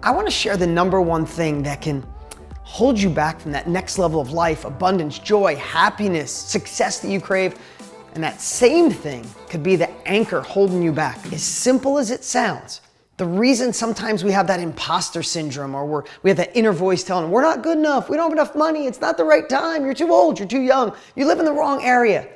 I want to share the number one thing that can hold you back from that next level of life, abundance, joy, happiness, success that you crave. And that same thing could be the anchor holding you back. As simple as it sounds, the reason sometimes we have that imposter syndrome, or we have that inner voice telling we're not good enough, we don't have enough money, it's not the right time, you're too old, you're too young, you live in the wrong area,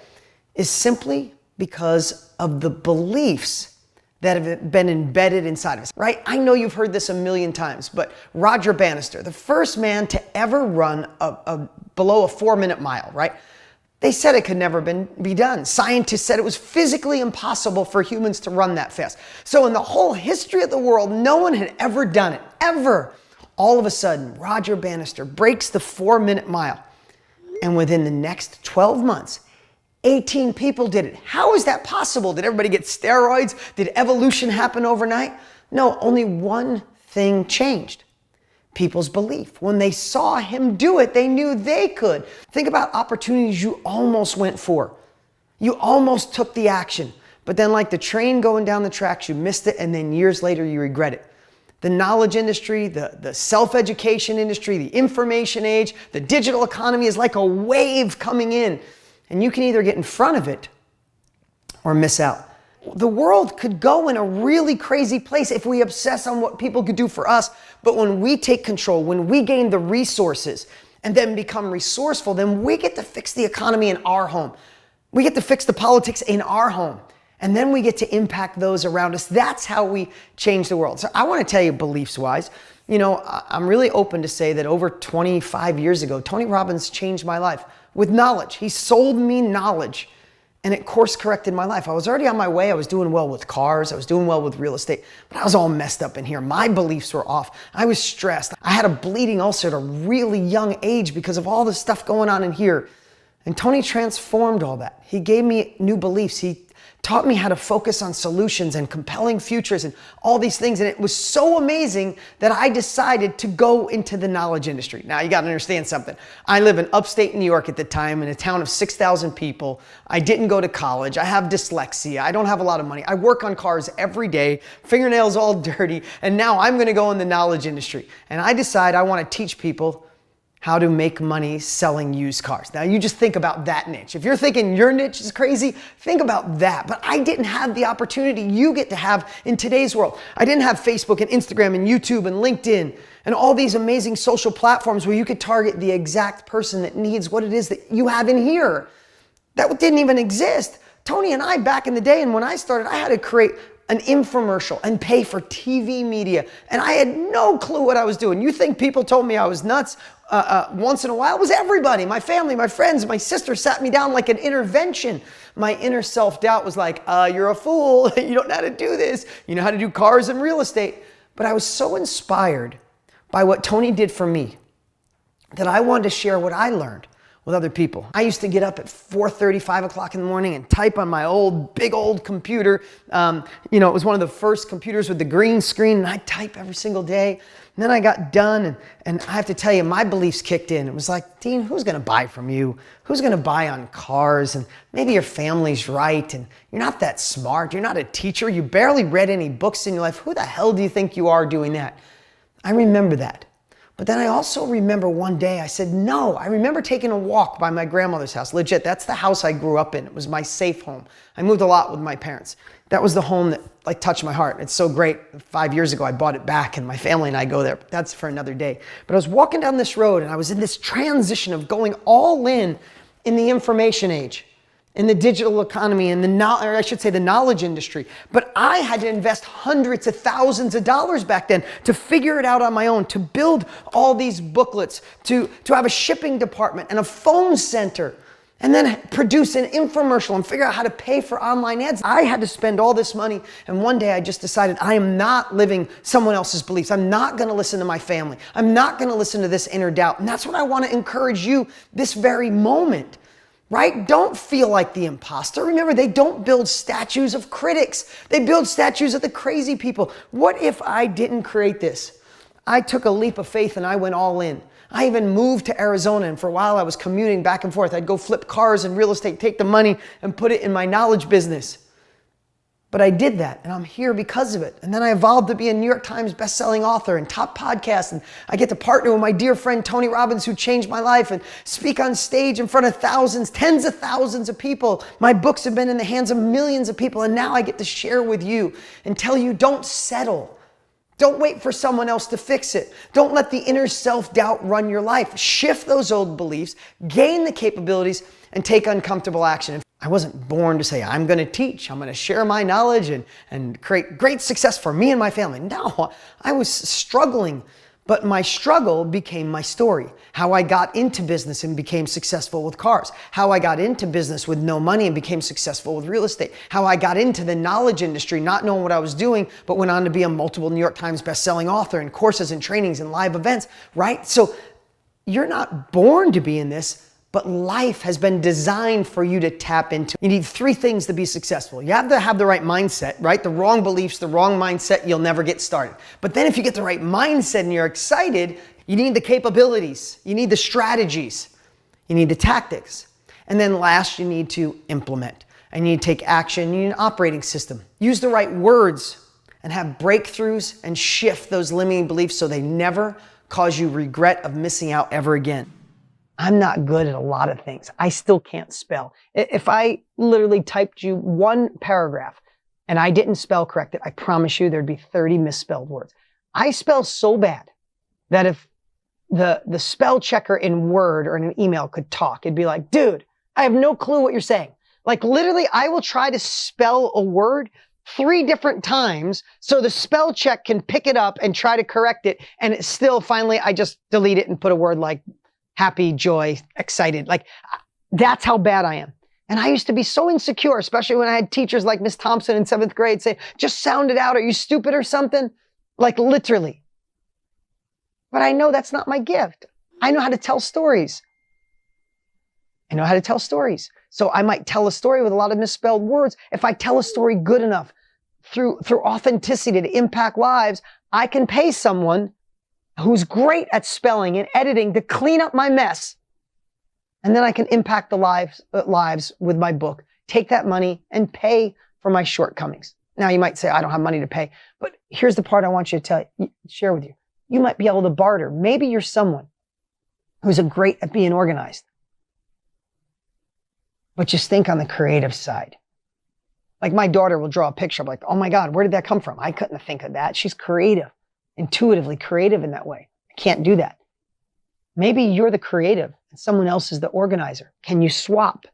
is simply because of the beliefs that have been embedded inside of us, right? I know you've heard this a million times, but Roger Bannister, the first man to ever run below a 4-minute mile, right? They said it could never be done. Scientists said it was physically impossible for humans to run that fast. So in the whole history of the world, no one had ever done it, ever. All of a sudden, Roger Bannister breaks the 4-minute mile. And within the next 12 months, 18 people did it. How is that possible? Did everybody get steroids? Did evolution happen overnight? No, only one thing changed. People's belief. When they saw him do it, they knew they could. Think about opportunities you almost went for. You almost took the action, but then like the train going down the tracks, you missed it, and then years later you regret it. The knowledge industry, the self-education industry, the information age, the digital economy is like a wave coming in. And you can either get in front of it or miss out. The world could go in a really crazy place if we obsess on what people could do for us. But when we take control, when we gain the resources and then become resourceful, then we get to fix the economy in our home. We get to fix the politics in our home. And then we get to impact those around us. That's how we change the world. So I want to tell you, beliefs-wise, you know, I'm really open to say that over 25 years ago, Tony Robbins changed my life with knowledge. He sold me knowledge, and it course corrected my life. I was already on my way. I was doing well with cars. I was doing well with real estate, but I was all messed up in here. My beliefs were off. I was stressed. I had a bleeding ulcer at a really young age because of all the stuff going on in here. And Tony transformed all that. He gave me new beliefs. He taught me how to focus on solutions and compelling futures and all these things. And it was so amazing that I decided to go into the knowledge industry. Now you got to understand something. I live in upstate New York at the time in a town of 6,000 people. I didn't go to college. I have dyslexia. I don't have a lot of money. I work on cars every day, fingernails all dirty. And now I'm going to go in the knowledge industry. And I decide I want to teach people how to make money selling used cars. Now you just think about that niche. If you're thinking your niche is crazy, think about that. But I didn't have the opportunity you get to have in today's world. I didn't have Facebook and Instagram and YouTube and LinkedIn and all these amazing social platforms where you could target the exact person that needs what it is that you have in here. That didn't even exist. Tony and I, back in the day, and when I started, I had to create an infomercial and pay for TV media. And I had no clue what I was doing. You think people told me I was nuts once in a while? It was everybody, my family, my friends, my sister sat me down like an intervention. My inner self-doubt was like, you're a fool. You don't know how to do this. You know how to do cars and real estate. But I was so inspired by what Tony did for me that I wanted to share what I learned with other people. I used to get up at 4:30, 5 o'clock in the morning and type on my big old computer. You know, it was one of the first computers with the green screen, and I'd type every single day. And then I got done, and I have to tell you, my beliefs kicked in. It was like, Dean, who's gonna buy from you? Who's gonna buy on cars? And maybe your family's right, and you're not that smart. You're not a teacher. You barely read any books in your life. Who the hell do you think you are doing that? I remember that. But then I also remember one day I said, no. I remember taking a walk by my grandmother's house. Legit, that's the house I grew up in. It was my safe home. I moved a lot with my parents. That was the home that like touched my heart. It's so great. 5 years ago, I bought it back and my family and I go there. But that's for another day. But I was walking down this road and I was in this transition of going all in the information age, in the digital economy, in the knowledge industry. But I had to invest hundreds of thousands of dollars back then to figure it out on my own, to build all these booklets, to have a shipping department and a phone center, and then produce an infomercial and figure out how to pay for online ads. I had to spend all this money, and one day I just decided I am not living someone else's beliefs. I'm not gonna listen to my family. I'm not gonna listen to this inner doubt. And that's what I wanna encourage you this very moment. Right? Don't feel like the imposter. Remember, they don't build statues of critics. They build statues of the crazy people. What if I didn't create this? I took a leap of faith and I went all in. I even moved to Arizona, and for a while I was commuting back and forth. I'd go flip cars and real estate, take the money and put it in my knowledge business. But I did that, and I'm here because of it. And then I evolved to be a New York Times bestselling author and top podcast, and I get to partner with my dear friend Tony Robbins, who changed my life, and speak on stage in front of thousands, tens of thousands of people. My books have been in the hands of millions of people, and now I get to share with you and tell you, don't settle. Don't wait for someone else to fix it. Don't let the inner self-doubt run your life. Shift those old beliefs, gain the capabilities, and take uncomfortable action. I wasn't born to say, I'm going to teach, I'm going to share my knowledge and create great success for me and my family. No, I was struggling, but my struggle became my story. How I got into business and became successful with cars. How I got into business with no money and became successful with real estate. How I got into the knowledge industry, not knowing what I was doing, but went on to be a multiple New York Times bestselling author and courses and trainings and live events, right? So you're not born to be in this, but life has been designed for you to tap into. You need 3 things to be successful. You have to have the right mindset, right? The wrong beliefs, the wrong mindset, you'll never get started. But then if you get the right mindset and you're excited, you need the capabilities, you need the strategies, you need the tactics. And then last, you need to implement. And you need to take action, you need an operating system. Use the right words and have breakthroughs and shift those limiting beliefs so they never cause you regret of missing out ever again. I'm not good at a lot of things. I still can't spell. If I literally typed you one paragraph and I didn't spell correct it, I promise you there'd be 30 misspelled words. I spell so bad that if the spell checker in Word or in an email could talk, it'd be like, dude, I have no clue what you're saying. Like literally, I will try to spell a word 3 different times so the spell check can pick it up and try to correct it. And it's still finally, I just delete it and put a word like happy, joy, excited. Like that's how bad I am. And I used to be so insecure, especially when I had teachers like Miss Thompson in 7th grade say, just sound it out. Are you stupid or something? Like literally. But I know that's not my gift. I know how to tell stories. I know how to tell stories. So I might tell a story with a lot of misspelled words. If I tell a story good enough through authenticity to impact lives, I can pay someone who's great at spelling and editing to clean up my mess. And then I can impact the lives with my book, take that money and pay for my shortcomings. Now you might say, I don't have money to pay, but here's the part I want you to share with you. You might be able to barter. Maybe you're someone who's great at being organized, but just think on the creative side. Like my daughter will draw a picture. I'm like, oh my God, where did that come from? I couldn't think of that. She's creative. Intuitively creative in that way. I can't do that. Maybe you're the creative and someone else is the organizer. Can you swap?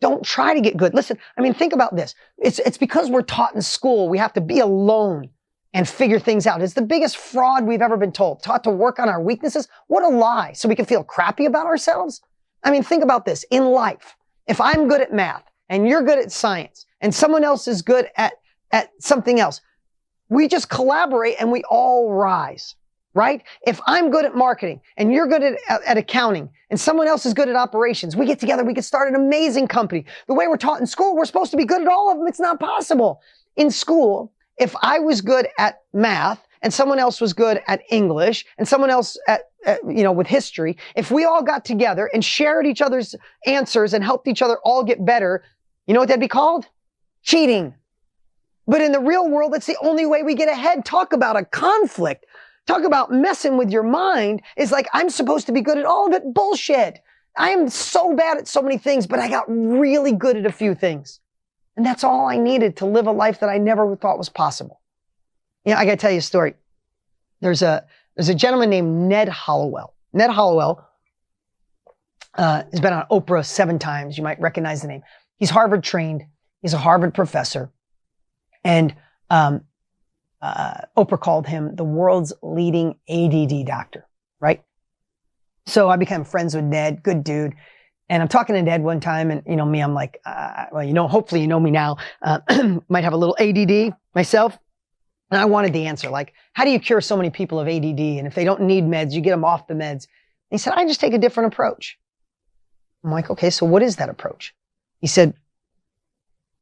Don't try to get good. Listen, I mean, think about this. It's because we're taught in school, we have to be alone and figure things out. It's the biggest fraud we've ever been told. Taught to work on our weaknesses. What a lie. So we can feel crappy about ourselves. I mean, think about this. In life, if I'm good at math and you're good at science and someone else is good at something else, we just collaborate and we all rise, right? If I'm good at marketing and you're good at accounting and someone else is good at operations, we get together, we can start an amazing company. The way we're taught in school, we're supposed to be good at all of them. It's not possible. In school, if I was good at math and someone else was good at English and someone else with history, if we all got together and shared each other's answers and helped each other all get better, you know what that'd be called? Cheating. But in the real world, that's the only way we get ahead. Talk about a conflict. Talk about messing with your mind. Is like, I'm supposed to be good at all of it. Bullshit. I am so bad at so many things, but I got really good at a few things. And that's all I needed to live a life that I never thought was possible. You know, I got to tell you a story. There's a gentleman named Ned Hollowell. Ned Hollowell has been on Oprah 7 times. You might recognize the name. He's Harvard trained. He's a Harvard professor. And Oprah called him the world's leading ADD doctor, right? So I became friends with Ned, good dude. And I'm talking to Ned one time and, you know, me, I'm like, hopefully you know me now, might have a little ADD myself. And I wanted the answer, like, how do you cure so many people of ADD? And if they don't need meds, you get them off the meds. And he said, I just take a different approach. I'm like, okay, so what is that approach? He said,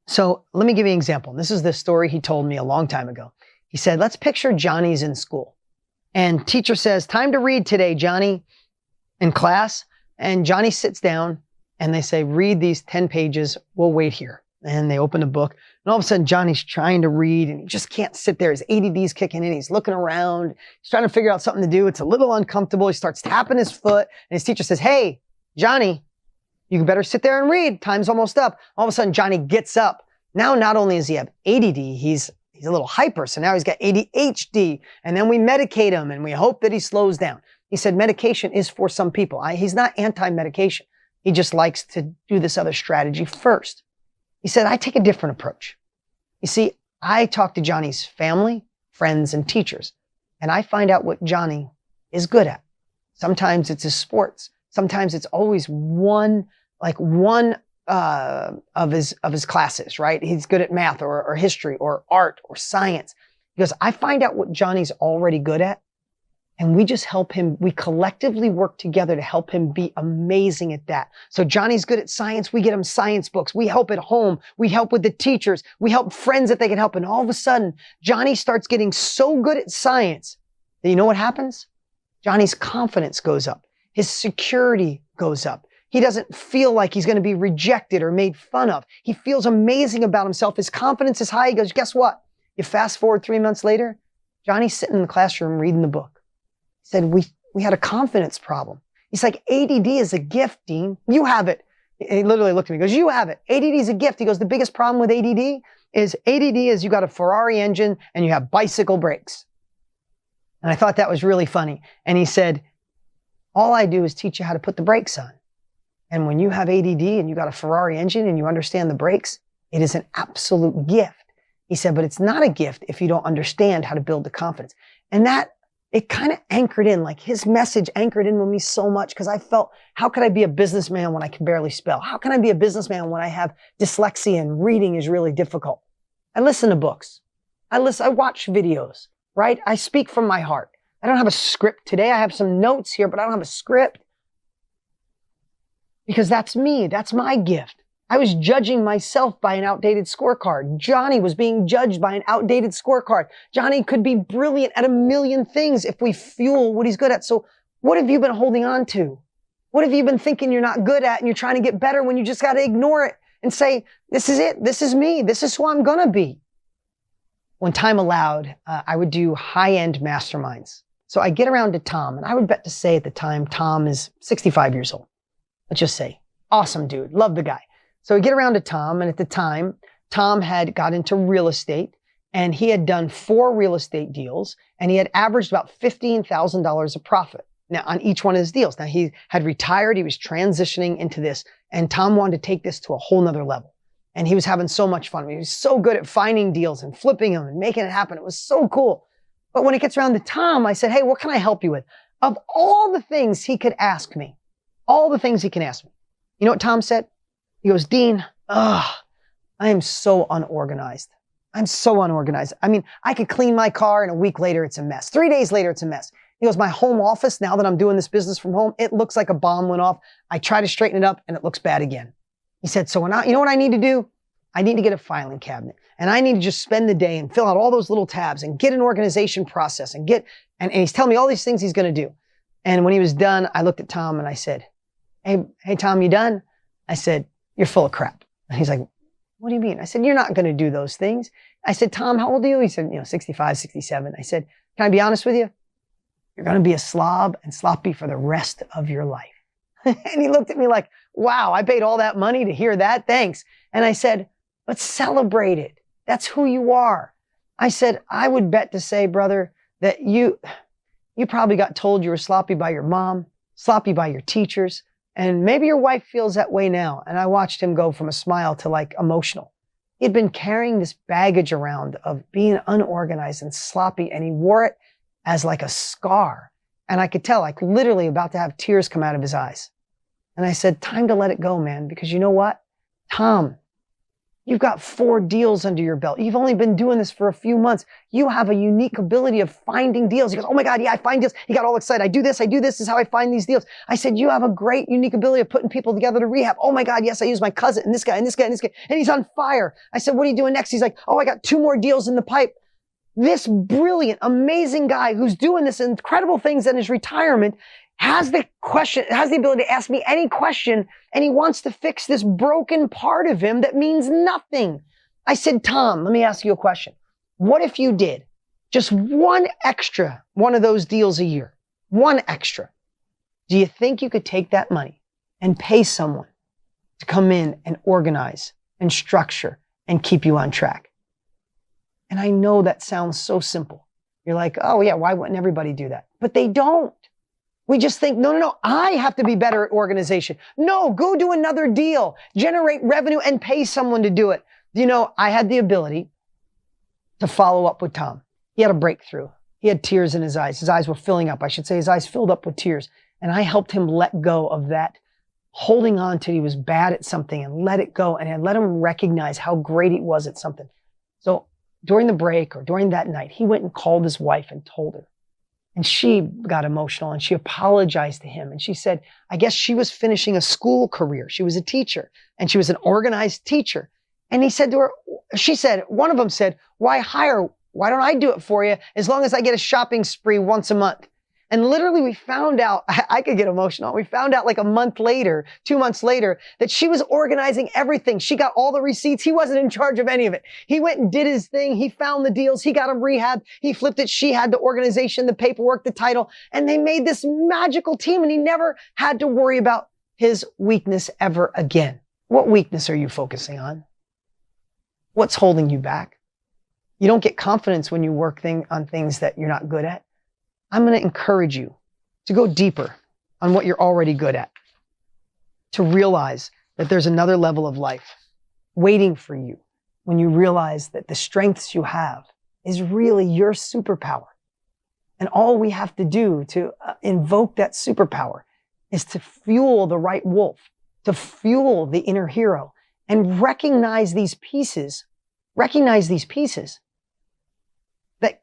so let me give you an example. This is the story he told me a long time ago. He said, let's picture Johnny's in school. And teacher says, time to read today, Johnny, in class. And Johnny sits down and they say, read these 10 pages. We'll wait here. And they open a book, and all of a sudden Johnny's trying to read and he just can't sit there. His ADD's kicking in. He's looking around. He's trying to figure out something to do. It's a little uncomfortable. He starts tapping his foot, and his teacher says, "Hey, Johnny, you better sit there and read. Time's almost up." All of a sudden Johnny gets up. Now, not only does he have ADD, he's a little hyper. So now he's got ADHD, and then we medicate him and we hope that he slows down. He said medication is for some people. He's not anti-medication. He just likes to do this other strategy first. He said, I take a different approach. You see, I talk to Johnny's family, friends, and teachers, and I find out what Johnny is good at. Sometimes it's his sports. Sometimes it's always one of his classes, right? He's good at math or history or art or science. He goes, I find out what Johnny's already good at, and we just help him. We collectively work together to help him be amazing at that. So Johnny's good at science. We get him science books. We help at home. We help with the teachers. We help friends that they can help. And all of a sudden, Johnny starts getting so good at science that you know what happens? Johnny's confidence goes up. His security goes up. He doesn't feel like he's going to be rejected or made fun of. He feels amazing about himself. His confidence is high. He goes, guess what? You fast forward 3 months later, Johnny's sitting in the classroom reading the book. He said, we had a confidence problem. He's like, ADD is a gift, Dean. You have it. He literally looked at me. He goes, you have it. ADD is a gift. He goes, the biggest problem with ADD is you got a Ferrari engine and you have bicycle brakes. And I thought that was really funny. And he said, all I do is teach you how to put the brakes on. And when you have ADD and you got a Ferrari engine and you understand the brakes, it is an absolute gift. He said, but it's not a gift if you don't understand how to build the confidence. And that, it kind of anchored in, like his message anchored in with me so much because I felt, how could I be a businessman when I can barely spell? How can I be a businessman when I have dyslexia and reading is really difficult? I listen to books. I watch videos, right? I speak from my heart. I don't have a script today. I have some notes here, but I don't have a script because that's me. That's my gift. I was judging myself by an outdated scorecard. Johnny was being judged by an outdated scorecard. Johnny could be brilliant at a million things if we fuel what he's good at. So what have you been holding on to? What have you been thinking you're not good at and you're trying to get better when you just got to ignore it and say, this is it. This is me. This is who I'm going to be. When time allowed, I would do high-end masterminds. So I get around to Tom, and I would bet to say at the time, Tom is 65 years old. Let's just say, awesome dude. Love the guy. So we get around to Tom, and at the time, Tom had got into real estate, and he had done 4 real estate deals, and he had averaged about $15,000 of profit now on each one of his deals. Now he had retired, he was transitioning into this, and Tom wanted to take this to a whole nother level. And he was having so much fun. He was so good at finding deals and flipping them and making it happen. It was so cool. But when it gets around to Tom, I said, hey, what can I help you with? Of all the things he could ask me, all the things he can ask me, you know what Tom said? He goes, Dean, I am so unorganized. I'm so unorganized. I mean, I could clean my car and a week later, it's a mess. 3 days later, it's a mess. He goes, my home office, now that I'm doing this business from home, it looks like a bomb went off. I try to straighten it up and it looks bad again. He said, so you know what I need to do? I need to get a filing cabinet and I need to just spend the day and fill out all those little tabs and get an organization process and he's telling me all these things he's going to do. And when he was done, I looked at Tom and I said, hey, Tom, you done? I said, you're full of crap. And he's like, what do you mean? I said, you're not going to do those things. I said, Tom, how old are you? He said, 65, 67. I said, can I be honest with you? You're going to be a slob and sloppy for the rest of your life. And he looked at me like, wow, I paid all that money to hear that. Thanks. And I said, but celebrate it. That's who you are. I said, I would bet to say, brother, that you probably got told you were sloppy by your mom, sloppy by your teachers, and maybe your wife feels that way now. And I watched him go from a smile to like emotional. He had been carrying this baggage around of being unorganized and sloppy, and he wore it as like a scar. And I could tell, like literally about to have tears come out of his eyes. And I said, time to let it go, man, because you know what? Tom, you've got 4 deals under your belt. You've only been doing this for a few months. You have a unique ability of finding deals. He goes, oh my God, yeah, I find deals. He got all excited. I do this. This is how I find these deals. I said, you have a great, unique ability of putting people together to rehab. Oh my God, yes, I use my cousin and this guy and this guy and this guy. And he's on fire. I said, what are you doing next? He's like, oh, I got 2 more deals in the pipe. This brilliant, amazing guy who's doing this incredible things in his retirement, has the ability to ask me any question, and he wants to fix this broken part of him that means nothing. I said, Tom, let me ask you a question. What if you did just one of those deals a year? One extra. Do you think you could take that money and pay someone to come in and organize and structure and keep you on track? And I know that sounds so simple. You're like, oh yeah, why wouldn't everybody do that? But they don't. We just think, no, I have to be better at organization. No, go do another deal, generate revenue and pay someone to do it. You know, I had the ability to follow up with Tom. He had a breakthrough. He had tears in his eyes. His eyes were filling up. I should say his eyes filled up with tears. And I helped him let go of that, holding on till he was bad at something, and let it go, and I let him recognize how great he was at something. So during the break or during that night, he went and called his wife and told her. And she got emotional and she apologized to him. And she said, I guess she was finishing a school career. She was a teacher and she was an organized teacher. And he said to her, one of them said, why don't I do it for you as long as I get a shopping spree once a month? And literally we found out, I could get emotional. We found out like a month later, 2 months later, that she was organizing everything. She got all the receipts. He wasn't in charge of any of it. He went and did his thing. He found the deals. He got them rehabbed. He flipped it. She had the organization, the paperwork, the title, and they made this magical team, and he never had to worry about his weakness ever again. What weakness are you focusing on? What's holding you back? You don't get confidence when you work on things that you're not good at. I'm going to encourage you to go deeper on what you're already good at, to realize that there's another level of life waiting for you when you realize that the strengths you have is really your superpower. And all we have to do to invoke that superpower is to fuel the right wolf, to fuel the inner hero, and recognize these pieces that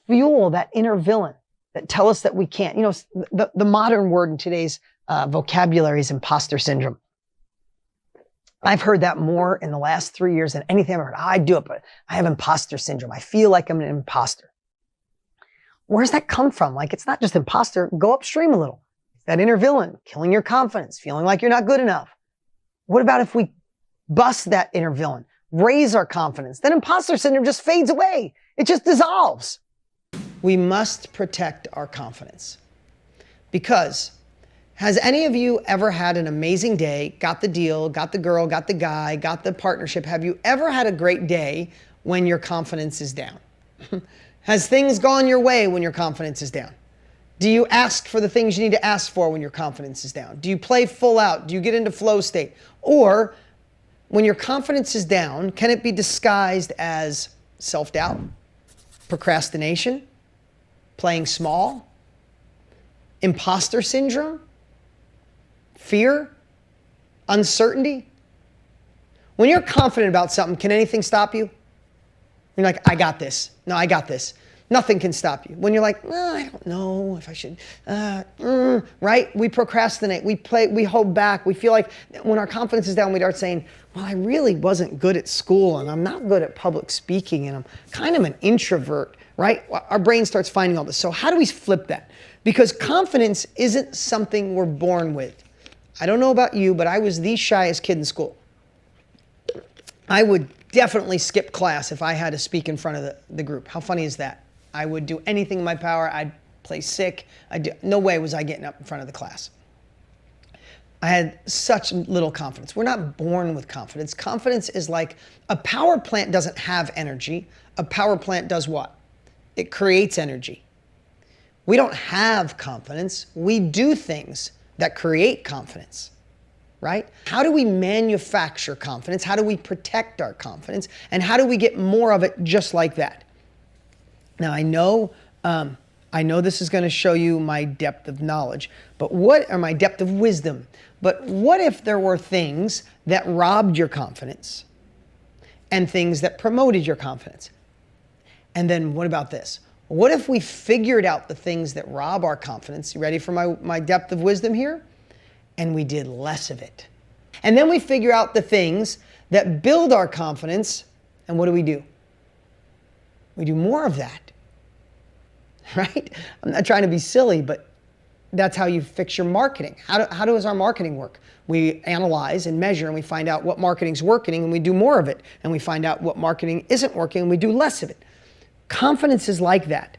fuel that inner villain, that tell us that we can't. You know, the modern word in today's vocabulary is imposter syndrome. I've heard that more in the last 3 years than anything I've ever heard. I do it, but I have imposter syndrome. I feel like I'm an imposter. Where's that come from? Like, it's not just imposter. Go upstream a little. It's that inner villain, killing your confidence, feeling like you're not good enough. What about if we bust that inner villain, raise our confidence? Then imposter syndrome just fades away. It just dissolves. We must protect our confidence, because has any of you ever had an amazing day, got the deal, got the girl, got the guy, got the partnership? Have you ever had a great day when your confidence is down? Has things gone your way when your confidence is down? Do you ask for the things you need to ask for when your confidence is down? Do you play full out? Do you get into flow state? Or when your confidence is down, can it be disguised as self-doubt, procrastination, playing small, imposter syndrome, fear, uncertainty? When you're confident about something, can anything stop you? You're like, I got this. No, I got this. Nothing can stop you. When you're like, I don't know if I should, right? We procrastinate, we hold back. We feel like when our confidence is down, we start saying, well, I really wasn't good at school, and I'm not good at public speaking, and I'm kind of an introvert, right? Our brain starts finding all this. So how do we flip that? Because confidence isn't something we're born with. I don't know about you, but I was the shyest kid in school. I would definitely skip class if I had to speak in front of the group. How funny is that? I would do anything in my power. I'd play sick. No way was I getting up in front of the class. I had such little confidence. We're not born with confidence. Confidence is like a power plant doesn't have energy. A power plant does what? It creates energy. We don't have confidence. We do things that create confidence, right? How do we manufacture confidence? How do we protect our confidence? And how do we get more of it just like that? Now, I know this is going to show you my depth of knowledge, or my depth of wisdom. But what if there were things that robbed your confidence and things that promoted your confidence? And then what about this? What if we figured out the things that rob our confidence? You ready for my depth of wisdom here? And we did less of it. And then we figure out the things that build our confidence, and what do? We do more of that, right? I'm not trying to be silly, but that's how you fix your marketing. How does our marketing work? We analyze and measure and we find out what marketing's working and we do more of it. And we find out what marketing isn't working and we do less of it. Confidence is like that.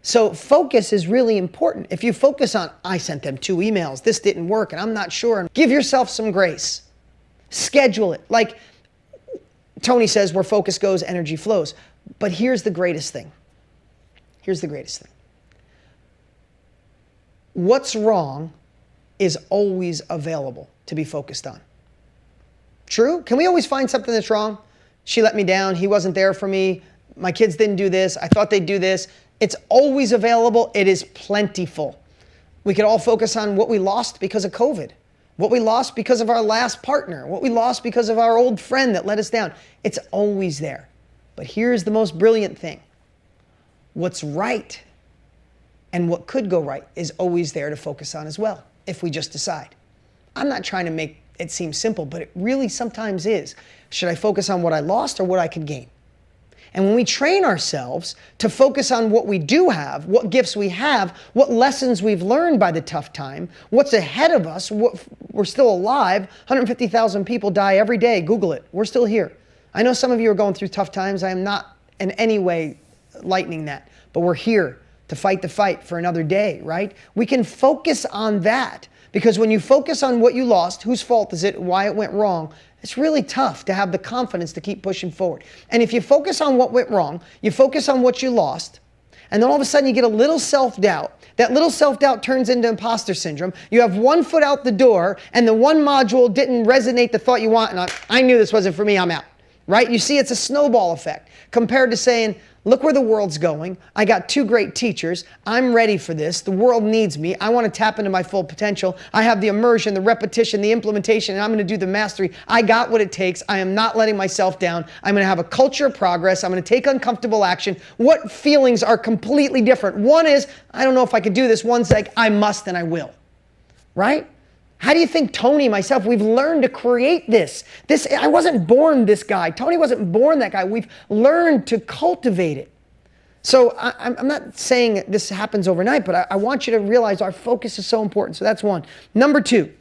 So focus is really important. If you focus on, I sent them 2 emails, this didn't work and I'm not sure, give yourself some grace. Schedule it. Like Tony says, where focus goes, energy flows. But here's the greatest thing. Here's the greatest thing. What's wrong is always available to be focused on. True? Can we always find something that's wrong? She let me down. He wasn't there for me. My kids didn't do this. I thought they'd do this. It's always available. It is plentiful. We could all focus on what we lost because of COVID, what we lost because of our last partner, what we lost because of our old friend that let us down. It's always there. But here's the most brilliant thing. What's right and what could go right is always there to focus on as well, if we just decide. I'm not trying to make it seem simple, but it really sometimes is. Should I focus on what I lost or what I could gain? And when we train ourselves to focus on what we do have, what gifts we have, what lessons we've learned by the tough time, what's ahead of us, we're still alive. 150,000 people die every day. Google it. We're still here. I know some of you are going through tough times. I am not in any way lightening that, but we're here to fight the fight for another day, right? We can focus on that because when you focus on what you lost, whose fault is it, why it went wrong, it's really tough to have the confidence to keep pushing forward. And if you focus on what went wrong, you focus on what you lost, and then all of a sudden you get a little self-doubt. That little self-doubt turns into imposter syndrome. You have one foot out the door and the one module didn't resonate the thought you want, and I knew this wasn't for me, I'm out. Right? You see, it's a snowball effect compared to saying, look where the world's going. I got 2 great teachers. I'm ready for this. The world needs me. I want to tap into my full potential. I have the immersion, the repetition, the implementation, and I'm going to do the mastery. I got what it takes. I am not letting myself down. I'm going to have a culture of progress. I'm going to take uncomfortable action. What feelings are completely different? One is, I don't know if I could do this. One's like, I must and I will. Right? How do you think Tony, myself, we've learned to create this? I wasn't born this guy. Tony wasn't born that guy. We've learned to cultivate it. So I'm not saying this happens overnight, but I want you to realize our focus is so important. So that's one. Number 2,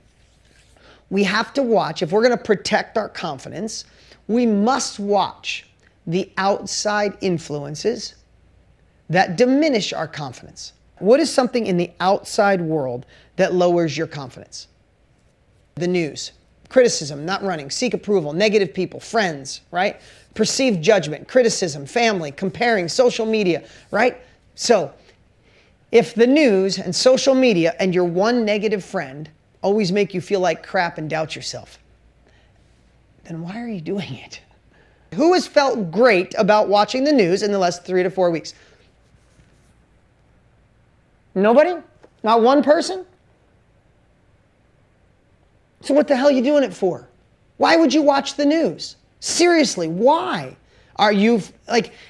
we have to watch, if we're going to protect our confidence, we must watch the outside influences that diminish our confidence. What is something in the outside world that lowers your confidence? The news, criticism, not running, seek approval, negative people, friends, right? Perceived judgment, criticism, family, comparing, social media, right? So if the news and social media and your one negative friend always make you feel like crap and doubt yourself, then why are you doing it? Who has felt great about watching the news in the last 3 to 4 weeks? Nobody? Not one person? So what the hell are you doing it for? Why would you watch the news? Seriously, why? Are you,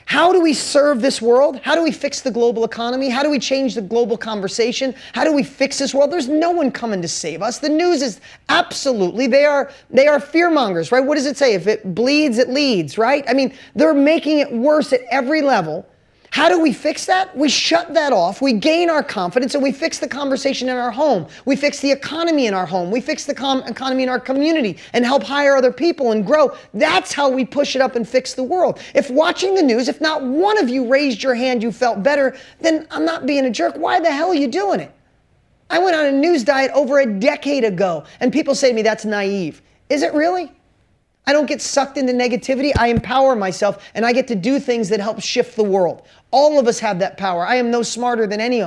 how do we serve this world? How do we fix the global economy? How do we change the global conversation? How do we fix this world? There's no one coming to save us. The news is absolutely, they are fear mongers, right? What does it say? If it bleeds, it leads, right? I mean, they're making it worse at every level. How do we fix that? We shut that off, we gain our confidence, and we fix the conversation in our home. We fix the economy in our home. We fix the economy in our community and help hire other people and grow. That's how we push it up and fix the world. If watching the news, if not one of you raised your hand, you felt better, then I'm not being a jerk. Why the hell are you doing it? I went on a news diet over a decade ago, and people say to me, that's naive. Is it really? I don't get sucked into negativity. I empower myself and I get to do things that help shift the world. All of us have that power. I am no smarter than any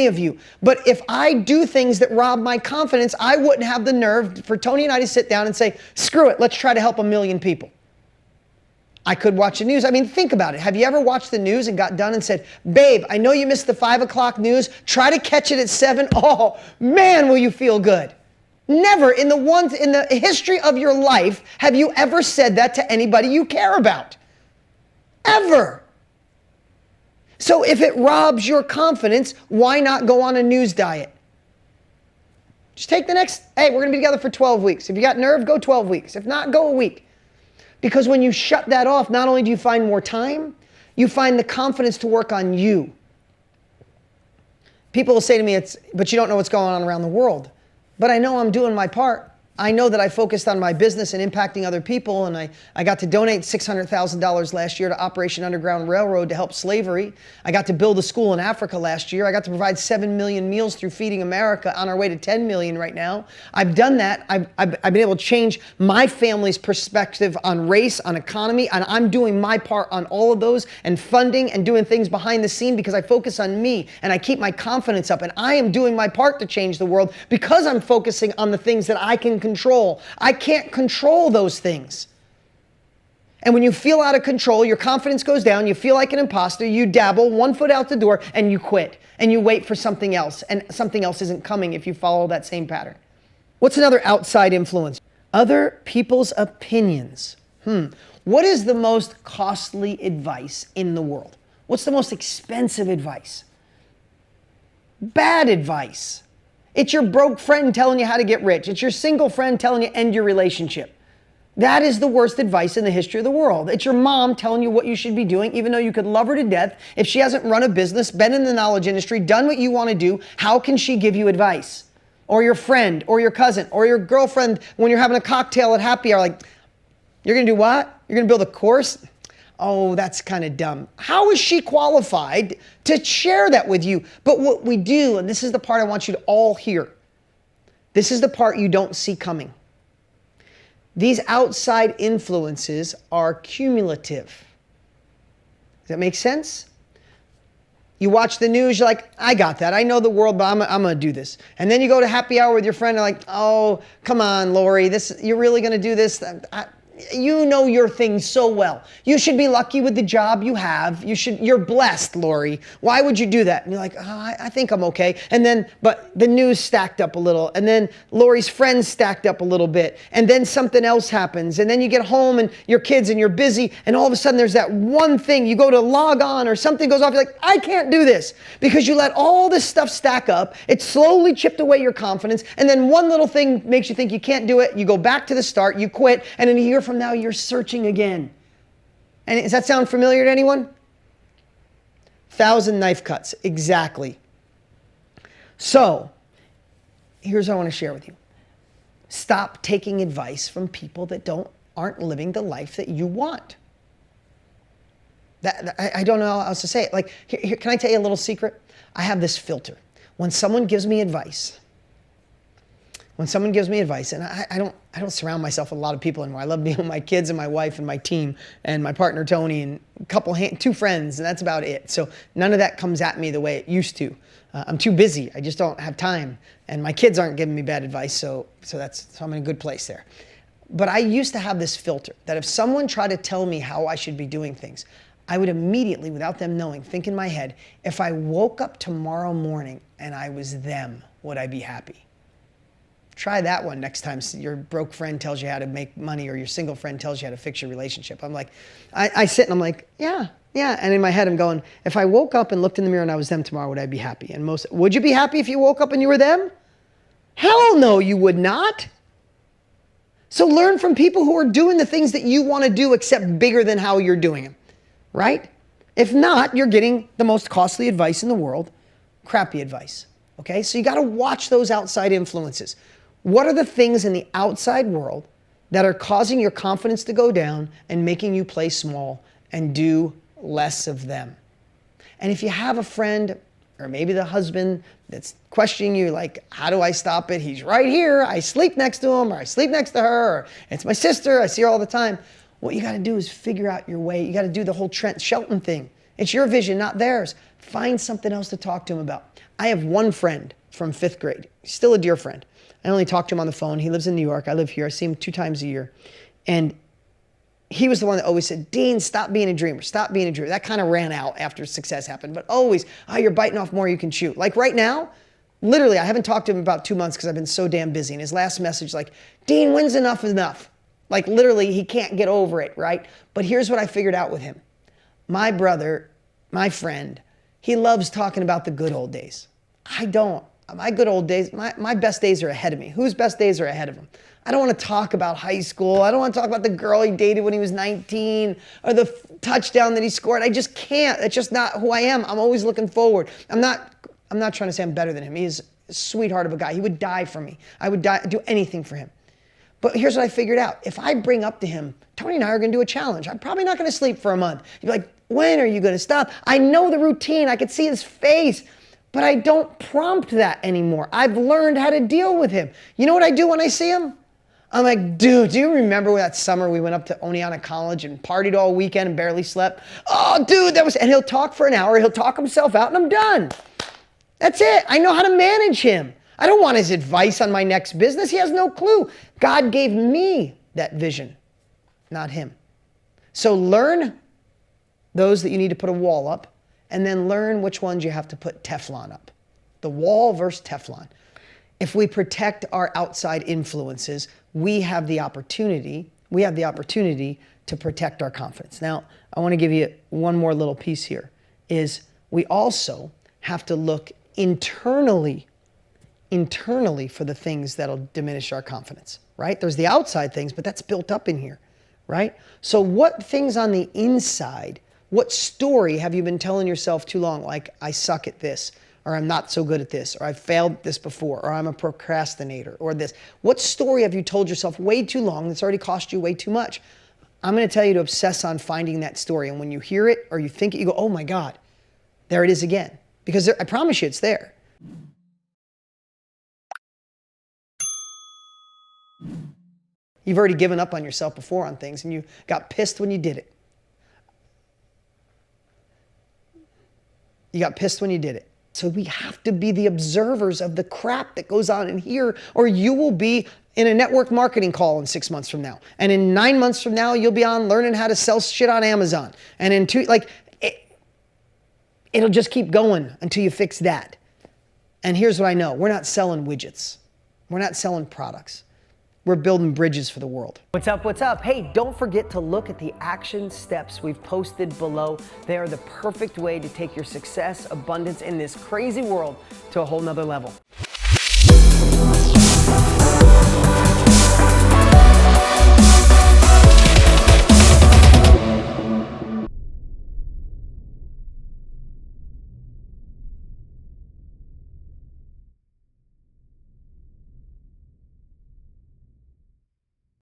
of you. But if I do things that rob my confidence, I wouldn't have the nerve for Tony and I to sit down and say, screw it, let's try to help 1 million people. I could watch the news. I mean, think about it. Have you ever watched the news and got done and said, babe, I know you missed the 5 o'clock news. Try to catch it at 7. Oh, man, will you feel good. Never in the history of your life have you ever said that to anybody you care about. Ever. So if it robs your confidence, why not go on a news diet? Just take the next, hey, we're going to be together for 12 weeks. If you got nerve, go 12 weeks. If not, go a week. Because when you shut that off, not only do you find more time, you find the confidence to work on you. People will say to me, but you don't know what's going on around the world. But I know I'm doing my part. I know that I focused on my business and impacting other people, and I got to donate $600,000 last year to Operation Underground Railroad to help slavery. I got to build a school in Africa last year. I got to provide 7 million meals through Feeding America, on our way to 10 million right now. I've done that. I've been able to change my family's perspective on race, on economy, and I'm doing my part on all of those, and funding and doing things behind the scene because I focus on me and I keep my confidence up, and I am doing my part to change the world because I'm focusing on the things that I can control. I can't control those things. And when you feel out of control, your confidence goes down, you feel like an imposter, you dabble, one foot out the door, and you quit. And you wait for something else, and something else isn't coming if you follow that same pattern. What's another outside influence? Other people's opinions. What is the most costly advice in the world? What's the most expensive advice? Bad advice. It's your broke friend telling you how to get rich. It's your single friend telling you end your relationship. That is the worst advice in the history of the world. It's your mom telling you what you should be doing, even though you could love her to death. If she hasn't run a business, been in the knowledge industry, done what you want to do, how can she give you advice? Or your friend, or your cousin, or your girlfriend when you're having a cocktail at happy hour, like, you're going to do what? You're going to build a course? Oh, that's kind of dumb. How is she qualified to share that with you? But what we do, and this is the part I want you to all hear, this is the part you don't see coming. These outside influences are cumulative. Does that make sense? You watch the news, you're like, I got that. I know the world, but I'm going to do this. And then you go to happy hour with your friend, and like, oh, come on, Lori, you're really going to do this? You know your thing so well. You should be lucky with the job you have. You're blessed, Lori. Why would you do that? And you're like, oh, I think I'm okay. And then, but the news stacked up a little. And then Lori's friends stacked up a little bit. And then something else happens. And then you get home and your kids and you're busy. And all of a sudden there's that one thing. You go to log on or something goes off. You're like, I can't do this. Because you let all this stuff stack up. It slowly chipped away your confidence. And then one little thing makes you think you can't do it. You go back to the start. You quit. And in a year from now, you're searching again. And does that sound familiar to anyone? 1,000 knife cuts, exactly. So, here's what I want to share with you. Stop taking advice from people that aren't living the life that you want. I don't know how else to say it. Like, here, can I tell you a little secret? I have this filter. When someone gives me advice, and I don't surround myself with a lot of people anymore. I love being with my kids and my wife and my team and my partner Tony and two friends, and that's about it. So none of that comes at me the way it used to. I'm too busy. I just don't have time, and my kids aren't giving me bad advice. So I'm in a good place there. But I used to have this filter that if someone tried to tell me how I should be doing things, I would immediately, without them knowing, think in my head, if I woke up tomorrow morning and I was them, would I be happy? Try that one next time your broke friend tells you how to make money or your single friend tells you how to fix your relationship. I'm like, I sit and I'm like, yeah. And in my head I'm going, if I woke up and looked in the mirror and I was them tomorrow, would I be happy? And would you be happy if you woke up and you were them? Hell no, you would not. So learn from people who are doing the things that you want to do except bigger than how you're doing them, right? If not, you're getting the most costly advice in the world, crappy advice, okay? So you got to watch those outside influences. What are the things in the outside world that are causing your confidence to go down and making you play small and do less of them? And if you have a friend or maybe the husband that's questioning you, like, how do I stop it? He's right here. I sleep next to him, or I sleep next to her, or it's my sister. I see her all the time. What you got to do is figure out your way. You got to do the whole Trent Shelton thing. It's your vision, not theirs. Find something else to talk to him about. I have one friend from 5th grade. He's still a dear friend. I only talk to him on the phone. He lives in New York. I live here. I see him 2 times a year. And he was the one that always said, Dean, stop being a dreamer. Stop being a dreamer. That kind of ran out after success happened. But always, you're biting off more you can chew. Like right now, literally, I haven't talked to him about 2 months because I've been so damn busy. And his last message, like, Dean, when's enough is enough? Like literally, he can't get over it, right? But here's what I figured out with him. My brother, my friend, he loves talking about the good old days. I don't. My good old days, my best days are ahead of me. Whose best days are ahead of him? I don't want to talk about high school. I don't want to talk about the girl he dated when he was 19 or the touchdown that he scored. I just can't. That's just not who I am. I'm always looking forward. I'm not I'm not trying to say I'm better than him. He's a sweetheart of a guy. He would die for me. I would do anything for him. But here's what I figured out. If I bring up to him, Tony and I are gonna do a challenge. I'm probably not gonna sleep for a month. He'd be like, when are you gonna stop? I know the routine, I could see his face, but I don't prompt that anymore. I've learned how to deal with him. You know what I do when I see him? I'm like, dude, do you remember that summer we went up to Oneonta College and partied all weekend and barely slept? Oh, dude, and he'll talk for an hour, he'll talk himself out and I'm done. That's it, I know how to manage him. I don't want his advice on my next business. He has no clue. God gave me that vision, not him. So learn those that you need to put a wall up, and then learn which ones you have to put Teflon up. The wall versus Teflon. If we protect our outside influences, we have the opportunity to protect our confidence. Now, I want to give you one more little piece here, is we also have to look internally for the things that'll diminish our confidence, right? There's the outside things, but that's built up in here, right? So what things on the inside, what story have you been telling yourself too long? Like, I suck at this, or I'm not so good at this, or I've failed this before, or I'm a procrastinator, or this. What story have you told yourself way too long that's already cost you way too much? I'm gonna tell you to obsess on finding that story, and when you hear it or you think it, you go, oh my God, there it is again. Because I promise you it's there. You've already given up on yourself before on things and you got pissed when you did it. You got pissed when you did it. So we have to be the observers of the crap that goes on in here, or you will be in a network marketing call in 6 months from now. And in 9 months from now, you'll be on learning how to sell shit on Amazon. And in it'll just keep going until you fix that. And here's what I know. We're not selling widgets. We're not selling products. We're building bridges for the world. What's up, what's up? Hey, don't forget to look at the action steps we've posted below. They are the perfect way to take your success, abundance in this crazy world to a whole nother level.